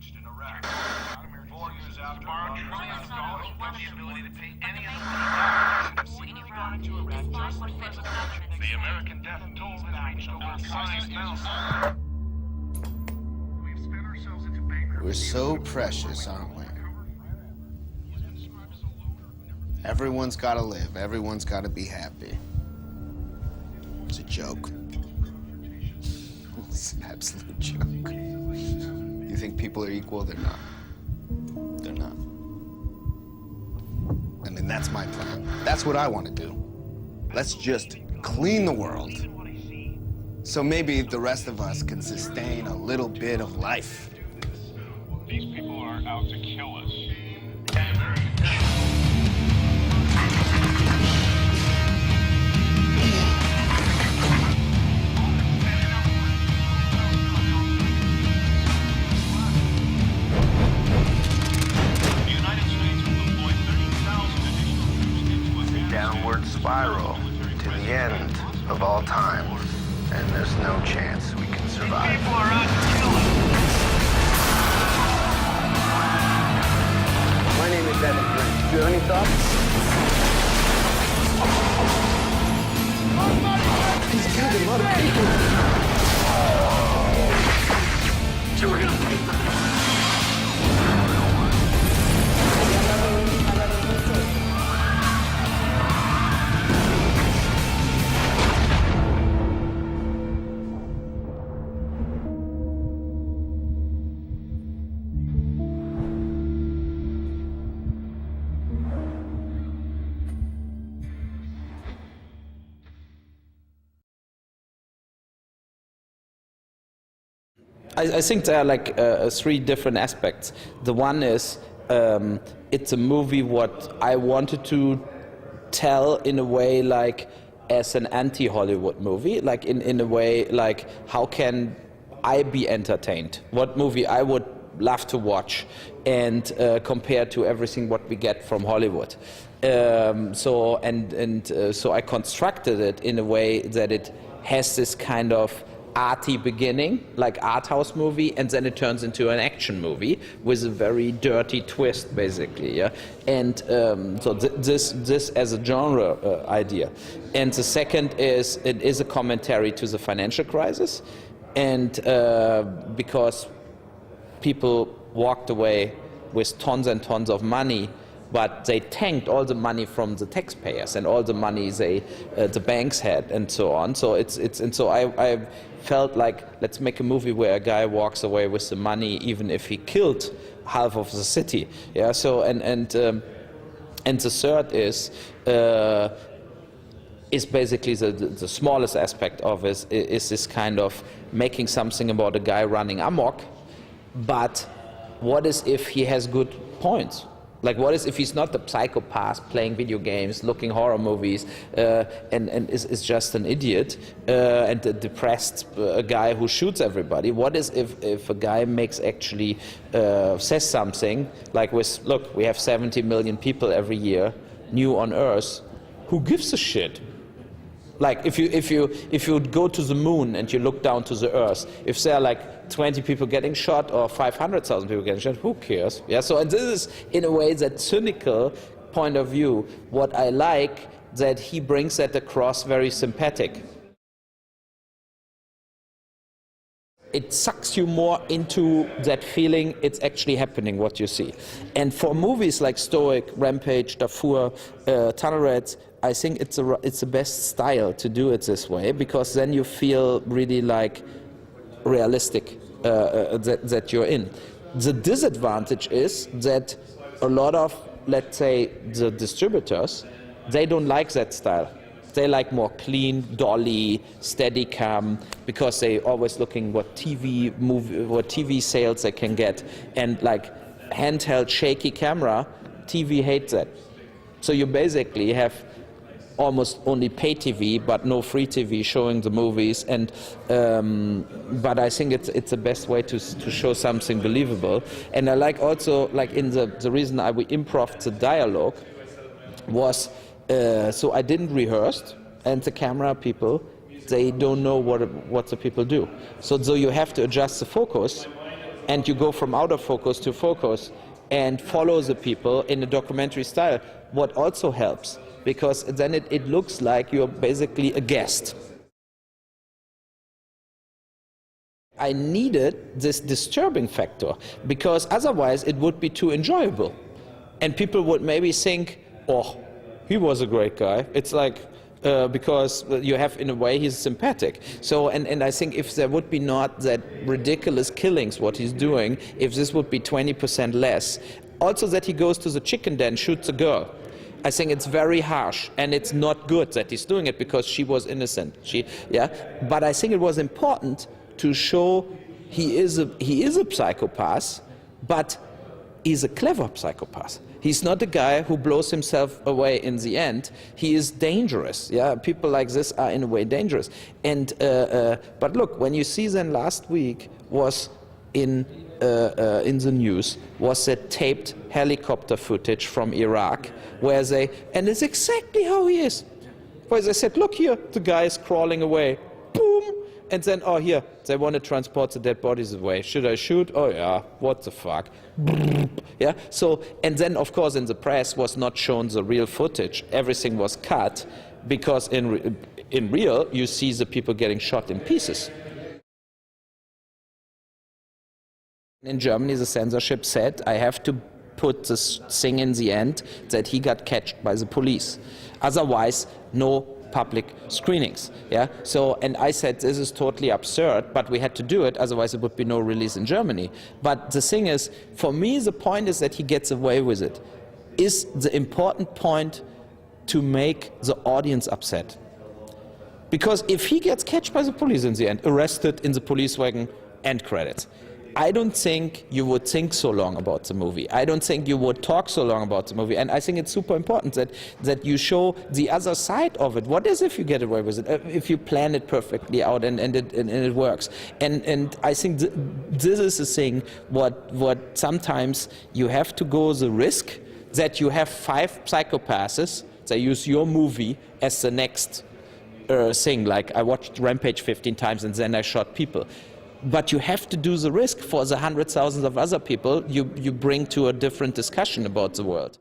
reached in Iraq. 4 years after, the ability to pay any the American death toll has reached over 5,000. We're so precious, aren't we? Everyone's got to live. Everyone's got to be happy. It's a joke. It's an absolute joke. You think people are equal? They're not. They're not. I mean, that's my plan. That's what I want to do. Let's just clean the world. So maybe the rest of us can sustain a little bit of life. These people are out to kill us. Downward spiral to the end of all times, and there's no chance we can survive. People are out to kill us. My name is Evan Green. Do you have any thoughts? He's killing a lot of people. So we're gonna fight for this. I think there are like three different aspects. The one is it's a movie what I wanted to tell in a way like as an anti-Hollywood movie, like in a way like how can I be entertained? What movie I would love to watch and compare to everything what we get from Hollywood. So I constructed it in a way that it has this kind of arty beginning, like art house movie, and then it turns into an action movie with a very dirty twist, basically. Yeah, and so this as a genre idea. And the second is it is a commentary to the financial crisis, and because people walked away with tons and tons of money, but they tanked all the money from the taxpayers and all the money the banks had and so on. So so I felt like let's make a movie where a guy walks away with the money even if he killed half of the city. Yeah. So and the third is basically the smallest aspect of it is this kind of making something about a guy running amok, but what is if he has good points? Like, what is if he's not the psychopath playing video games, looking horror movies, and is just an idiot and a depressed guy who shoots everybody? What is if a guy makes actually says something like, look, we have 70 million people every year new on Earth. Who gives a shit? Like if you go to the moon and you look down to the Earth, if there are like 20 people getting shot or 500,000 people getting shot, who cares? Yeah. So and this is in a way that cynical point of view. What I like that he brings that across very sympathetic. It sucks you more into that feeling it's actually happening, what you see. And for movies like Stoic, Rampage, Darfur, Tunnel Rats, I think it's the best style to do it this way, because then you feel really like realistic that you're in. The disadvantage is that a lot of, let's say, the distributors, they don't like that style. They like more clean, dolly, steady cam, because they always looking what TV sales they can get, and like handheld shaky camera, TV hates that. So you basically have almost only pay TV, but no free TV showing the movies. And but I think it's the best way to show something believable. And I like also like in the reason we improved the dialogue was. So I didn't rehearse, and the camera people, they don't know what the people do. So you have to adjust the focus, and you go from out of focus to focus and follow the people in a documentary style, what also helps, because then it looks like you're basically a guest. I needed this disturbing factor, because otherwise it would be too enjoyable. And people would maybe think, oh, he was a great guy. It's like, because you have, in a way, he's sympathetic. So, and I think if there would be not that ridiculous killings, what he's doing, if this would be 20% less, also that he goes to the chicken den, shoots a girl, I think it's very harsh, and it's not good that he's doing it because she was innocent. But I think it was important to show he is a psychopath, but he's a clever psychopath. He's not a guy who blows himself away in the end. He is dangerous. Yeah, people like this are in a way dangerous. And but look, when you see then last week was in the news was that taped helicopter footage from Iraq, where and it's exactly how he is. Where they said, look here, the guy is crawling away. Boom. And then, oh, here, they want to transport the dead bodies away. Should I shoot? Oh, yeah, what the fuck? Yeah, so, and then, of course, in the press was not shown the real footage. Everything was cut, because in real, you see the people getting shot in pieces. In Germany, the censorship said, I have to put this thing in the end that he got catched by the police. Otherwise, no public screenings. Yeah. So, and I said this is totally absurd, but we had to do it, otherwise it would be no release in Germany. But the thing is, for me, the point is that he gets away with it. Is the important point to make the audience upset? Because if he gets catched by the police in the end, arrested in the police wagon, end credits, I don't think you would think so long about the movie. I don't think you would talk so long about the movie. And I think it's super important that you show the other side of it. What is if you get away with it? If you plan it perfectly out and it works. And I think this is the thing what sometimes you have to go the risk that you have 5 psychopaths. They use your movie as the next thing. Like I watched Rampage 15 times and then I shot people. But you have to do the risk for the hundreds of thousands of other people you bring to a different discussion about the world.